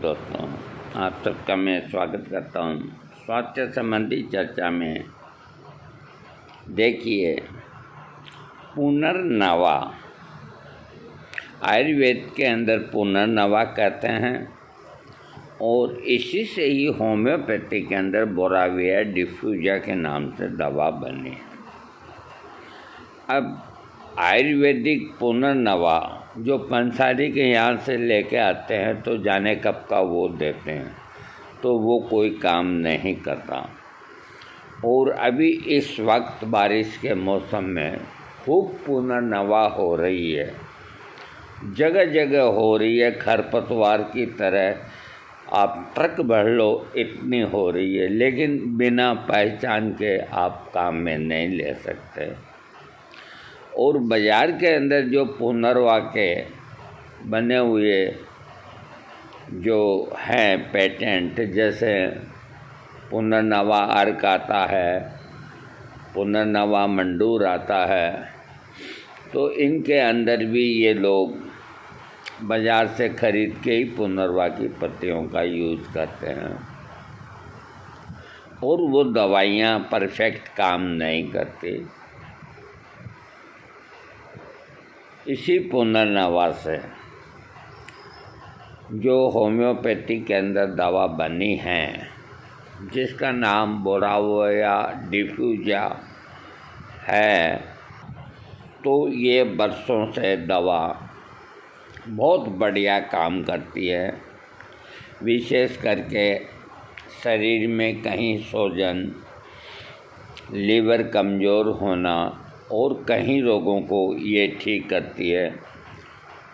दोस्तों, आप सबका मैं स्वागत करता हूँ स्वास्थ्य संबंधी चर्चा में। देखिए, पुनर्नवा आयुर्वेद के अंदर पुनर्नवा कहते हैं और इसी से ही होम्योपैथी के अंदर बोराविया डिफ्यूजा के नाम से दवा बनी। अब आयुर्वेदिक पुनर्नवा जो पंसारी के यहाँ से लेके आते हैं तो जाने कब का वो देते हैं, तो वो कोई काम नहीं करता। और अभी इस वक्त बारिश के मौसम में खूब पुनर्नवा हो रही है, जगह जगह हो रही है, खरपतवार की तरह आप ट्रक भर लो इतनी हो रही है, लेकिन बिना पहचान के आप काम में नहीं ले सकते। और बाज़ार के अंदर जो पुनर्वा के बने हुए जो हैं पेटेंट, जैसे पुनर्नवा अर्क आता है, पुनर्नवा मंडूर आता है, तो इनके अंदर भी ये लोग बाज़ार से खरीद के ही पुनर्वा की पत्तियों का यूज़ करते हैं और वो दवाइयाँ परफेक्ट काम नहीं करती। इसी पुनर्नवा से जो होम्योपैथी के अंदर दवा बनी है, जिसका नाम बोराविया डिफ्यूजा है, तो ये बरसों से दवा बहुत बढ़िया काम करती है। विशेष करके शरीर में कहीं सूजन, लीवर कमज़ोर होना और कहीं रोगों को ये ठीक करती है।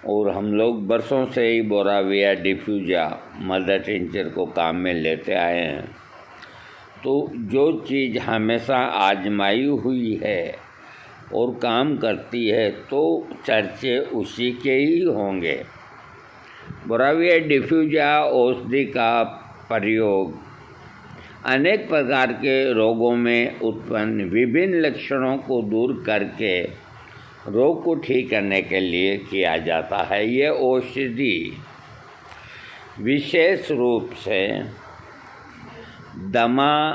और हम लोग बरसों से ही बोराविया डिफ्यूजा मदर टिंचर को काम में लेते आए हैं। तो जो चीज़ हमेशा आजमाई हुई है और काम करती है, तो चर्चे उसी के ही होंगे। बोराविया डिफ्यूजा औषधि का प्रयोग अनेक प्रकार के रोगों में उत्पन्न विभिन्न लक्षणों को दूर करके रोग को ठीक करने के लिए किया जाता है। ये औषधि विशेष रूप से दमा,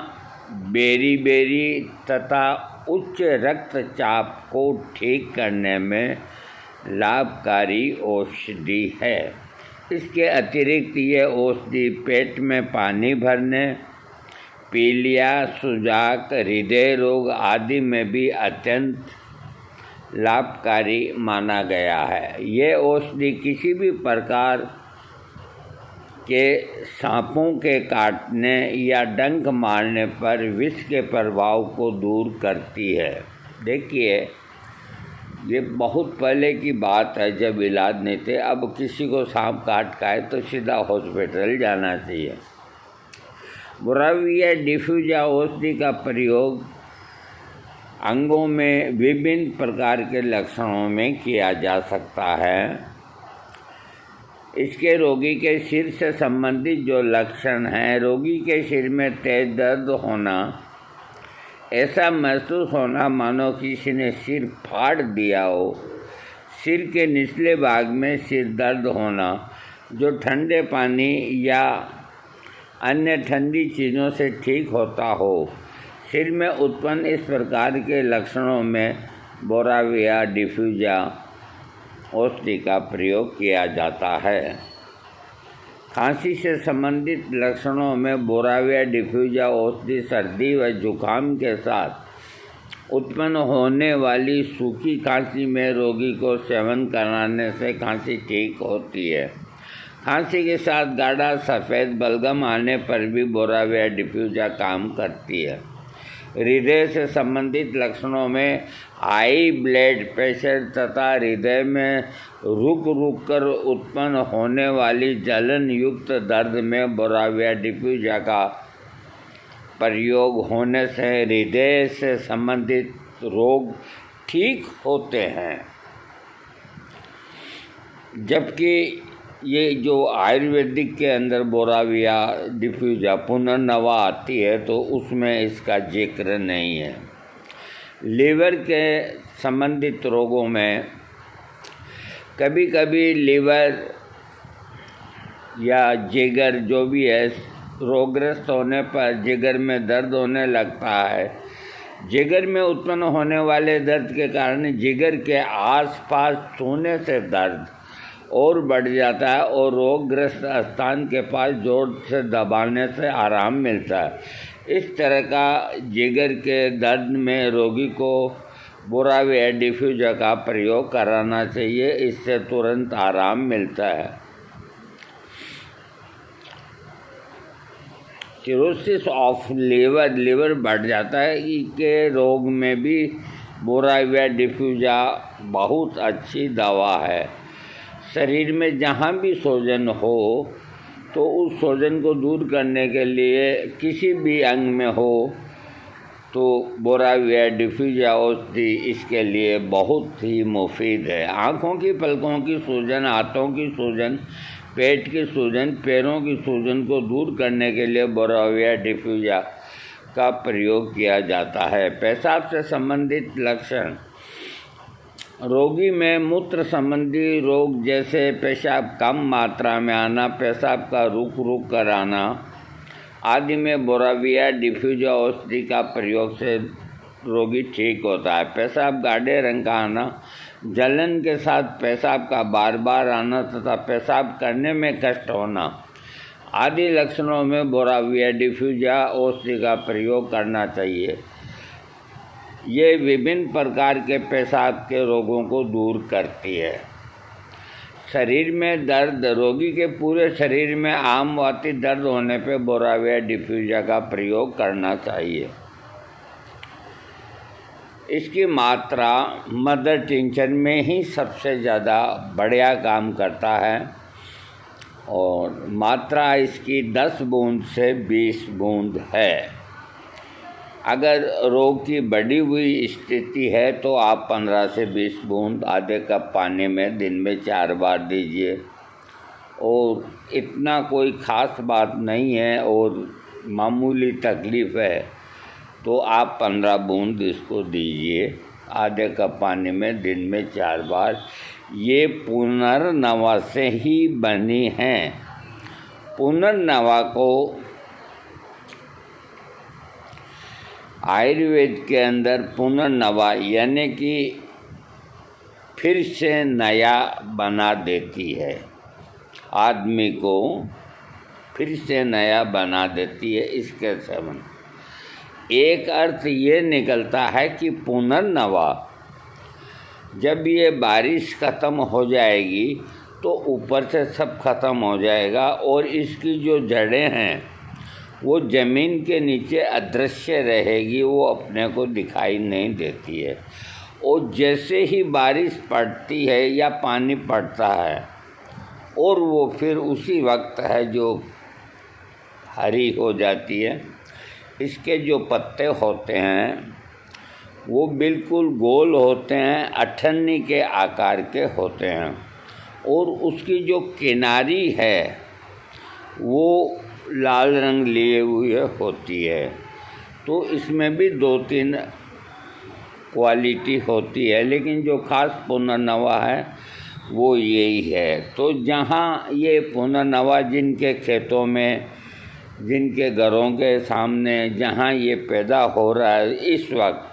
बेरी तथा उच्च रक्तचाप को ठीक करने में लाभकारी औषधि है। इसके अतिरिक्त ये औषधि पेट में पानी भरने, पीलिया, सुजाक, हृदय रोग आदि में भी अत्यंत लाभकारी माना गया है। ये औषधि किसी भी प्रकार के सांपों के काटने या डंक मारने पर विष के प्रभाव को दूर करती है। देखिए, ये बहुत पहले की बात है जब इलाज नहीं थे। अब किसी को सांप काट खाए तो सीधा हॉस्पिटल जाना चाहिए। बोराविया डिफ्यूजा औषधि का प्रयोग अंगों में विभिन्न प्रकार के लक्षणों में किया जा सकता है। इसके रोगी के सिर से संबंधित जो लक्षण हैं, रोगी के सिर में तेज दर्द होना, ऐसा महसूस होना मानो किसी ने सिर फाड़ दिया हो, सिर के निचले भाग में सिर दर्द होना जो ठंडे पानी या अन्य ठंडी चीज़ों से ठीक होता हो, सिर में उत्पन्न इस प्रकार के लक्षणों में बोराविया डिफ्यूजा औषधि का प्रयोग किया जाता है। खांसी से संबंधित लक्षणों में बोराविया डिफ्यूजा औषधि सर्दी व जुकाम के साथ उत्पन्न होने वाली सूखी खांसी में रोगी को सेवन कराने से खांसी ठीक होती है। खांसी के साथ गाढ़ा सफ़ेद बलगम आने पर भी बोराविया डिफ्यूजा काम करती है। हृदय से संबंधित लक्षणों में हाई ब्लड प्रेशर तथा हृदय में रुक कर उत्पन्न होने वाली जलन युक्त दर्द में बोराविया डिफ्यूजा का प्रयोग होने से हृदय से संबंधित रोग ठीक होते हैं। जबकि ये जो आयुर्वेदिक के अंदर बोराविया डिफ्यूजा पुनर्नवा आती है तो उसमें इसका जिक्र नहीं है। लीवर के संबंधित रोगों में कभी कभी लीवर या जिगर जो भी है, रोगग्रस्त होने पर जिगर में दर्द होने लगता है। जिगर में उत्पन्न होने वाले दर्द के कारण जिगर के आसपास छूने से दर्द और बढ़ जाता है और रोगग्रस्त स्थान के पास जोर से दबाने से आराम मिलता है। इस तरह का जिगर के दर्द में रोगी को बोराविया डिफ्यूजा का प्रयोग कराना चाहिए, इससे तुरंत आराम मिलता है। सिरोसिस ऑफ लीवर बढ़ जाता है के रोग में भी बोराविया डिफ्यूजा बहुत अच्छी दवा है। शरीर में जहाँ भी सूजन हो तो उस सूजन को दूर करने के लिए, किसी भी अंग में हो तो बोराविया डिफ्यूजा औषधि इसके लिए बहुत ही मुफीद है। आँखों की पलकों की सूजन, हाथों की सूजन, पेट की सूजन, पैरों की सूजन को दूर करने के लिए बोराविया डिफ्यूजा का प्रयोग किया जाता है। पेशाब से संबंधित लक्षण, रोगी में मूत्र संबंधी रोग जैसे पेशाब कम मात्रा में आना, पेशाब का रुक रुक कर आना आदि में बोराविया डिफ्यूजा औषधि का प्रयोग से रोगी ठीक होता है। पेशाब गाढ़े रंग का आना, जलन के साथ पेशाब का बार बार आना तथा पेशाब करने में कष्ट होना आदि लक्षणों में बोराविया डिफ्यूजा औषधि का प्रयोग करना चाहिए। ये विभिन्न प्रकार के पेशाब के रोगों को दूर करती है। शरीर में दर्द, रोगी के पूरे शरीर में आमवाती दर्द होने पर बोराविया डिफ्यूजा का प्रयोग करना चाहिए। इसकी मात्रा मदर टिंचर में ही सबसे ज़्यादा बढ़िया काम करता है और मात्रा इसकी 10 बूंद से 20 बूंद है। अगर रोग की बढ़ी हुई स्थिति है तो आप 15 से 20 बूंद आधे कप पानी में दिन में 4 बार दीजिए और इतना कोई ख़ास बात नहीं है और मामूली तकलीफ़ है तो आप 15 बूंद इसको दीजिए आधे कप पानी में दिन में 4 बार। ये पुनर्नवा से ही बनी हैं। पुनर्नवा को आयुर्वेद के अंदर पुनर्नवा यानी कि फिर से नया बना देती है, आदमी को फिर से नया बना देती है। इसके संबंध एक अर्थ ये निकलता है कि पुनर्नवा, जब ये बारिश ख़त्म हो जाएगी तो ऊपर से सब ख़त्म हो जाएगा और इसकी जो जड़ें हैं वो ज़मीन के नीचे अदृश्य रहेगी, वो अपने को दिखाई नहीं देती है। और जैसे ही बारिश पड़ती है या पानी पड़ता है और वो फिर उसी वक्त है जो हरी हो जाती है। इसके जो पत्ते होते हैं वो बिल्कुल गोल होते हैं, अठन्नी के आकार के होते हैं और उसकी जो किनारी है वो लाल रंग लिए हुए होती है। तो इसमें भी 2-3 क्वालिटी होती है, लेकिन जो ख़ास पुनर्नवा है वो यही है। तो जहाँ ये पुनर्नवा जिनके खेतों में, जिनके घरों के सामने जहाँ ये पैदा हो रहा है इस वक्त,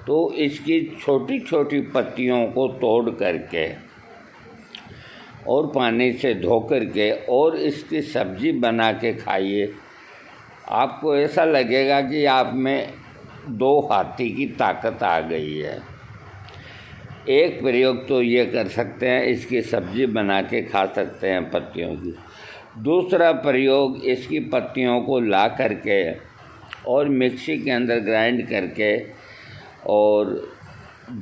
तो इसकी छोटी छोटी पत्तियों को तोड़ करके और पानी से धो करके और इसकी सब्ज़ी बना के खाइए। आपको ऐसा लगेगा कि आप में 2 हाथी की ताकत आ गई है। एक प्रयोग तो ये कर सकते हैं, इसकी सब्ज़ी बना के खा सकते हैं पत्तियों की। दूसरा प्रयोग, इसकी पत्तियों को ला करके और मिक्सी के अंदर ग्राइंड करके और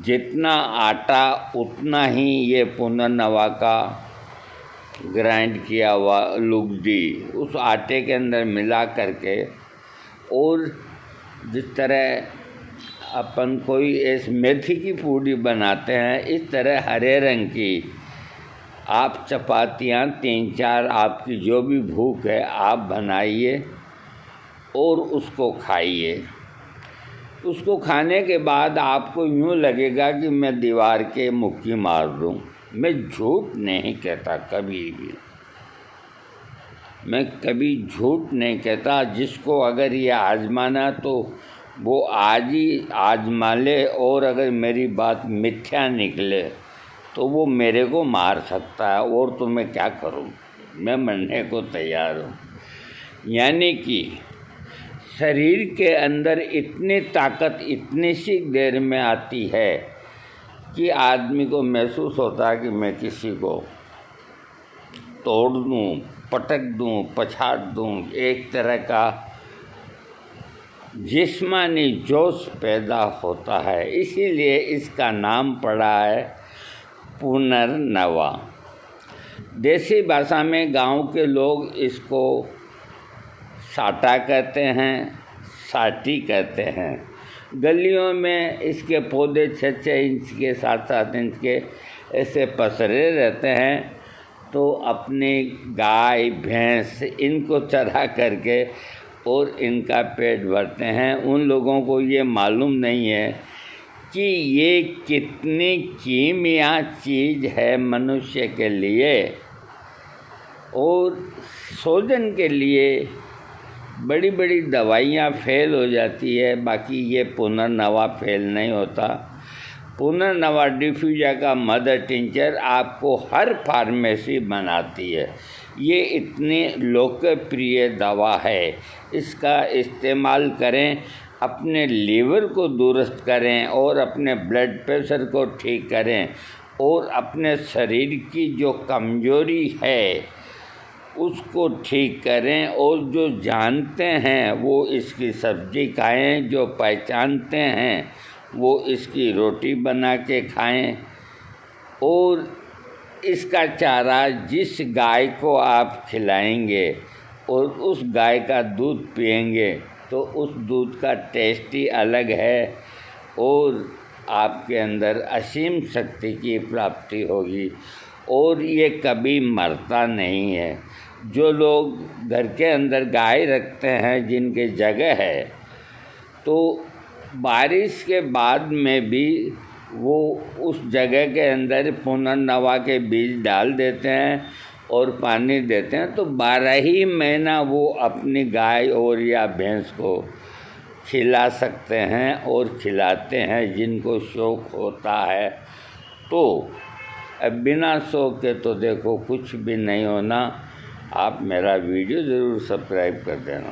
जितना आटा उतना ही ये पुनर्नवा का ग्राइंड किया हुआ लुगदी उस आटे के अंदर मिला करके और जिस तरह अपन कोई इस मेथी की पूड़ी बनाते हैं इस तरह हरे रंग की आप चपातियाँ 3-4 आपकी जो भी भूख है आप बनाइए और उसको खाइए। उसको खाने के बाद आपको यूँ लगेगा कि मैं दीवार के मुक्की मार दूँ। मैं झूठ नहीं कहता कभी भी। मैं कभी झूठ नहीं कहता। जिसको अगर ये आजमाना तो वो आज ही आजमा ले, और अगर मेरी बात मिथ्या निकले तो वो मेरे को मार सकता है, और तो मैं क्या करूं, मैं मरने को तैयार हूं। यानी कि शरीर के अंदर इतनी ताकत इतनी सी देर में आती है कि आदमी को महसूस होता है कि मैं किसी को तोड़ दूं, पटक दूं, पछाड़ दूं। एक तरह का जिस्मानी जोश पैदा होता है। इसीलिए इसका नाम पड़ा है पुनर्नवा। देसी भाषा में गांव के लोग इसको साटा कहते हैं, साटी कहते हैं। गलियों में इसके पौधे 6-6 इंच के 7-7 इंच के ऐसे पसरे रहते हैं। तो अपनी गाय भैंस इनको चरा करके और इनका पेट भरते हैं। उन लोगों को ये मालूम नहीं है कि ये कितनी कीमिया चीज़ है मनुष्य के लिए। और सोजन के लिए बड़ी बड़ी दवाइयाँ फेल हो जाती है, बाकी ये पुनर्नवा फेल नहीं होता। पुनर्नवा डिफ्यूजा का मदर टिंचर आपको हर फार्मेसी बनाती है। ये इतनी लोकप्रिय दवा है, इसका इस्तेमाल करें, अपने लीवर को दुरुस्त करें और अपने ब्लड प्रेशर को ठीक करें, और अपने शरीर की जो कमजोरी है उसको ठीक करें। और जो जानते हैं वो इसकी सब्ज़ी खाएं, जो पहचानते हैं वो इसकी रोटी बना के खाएं। और इसका चारा जिस गाय को आप खिलाएंगे और उस गाय का दूध पिएंगे तो उस दूध का टेस्ट ही अलग है, और आपके अंदर असीम शक्ति की प्राप्ति होगी, और ये कभी मरता नहीं है। जो लोग घर के अंदर गाय रखते हैं, जिनके जगह है, तो बारिश के बाद में भी वो उस जगह के अंदर पुनर्नवा के बीज डाल देते हैं और पानी देते हैं, तो 12 ही महीना वो अपनी गाय और या भैंस को खिला सकते हैं और खिलाते हैं, जिनको शौक़ होता है। तो अब बिना शौक़ के तो देखो कुछ भी नहीं होना। आप मेरा वीडियो ज़रूर सब्सक्राइब कर देना।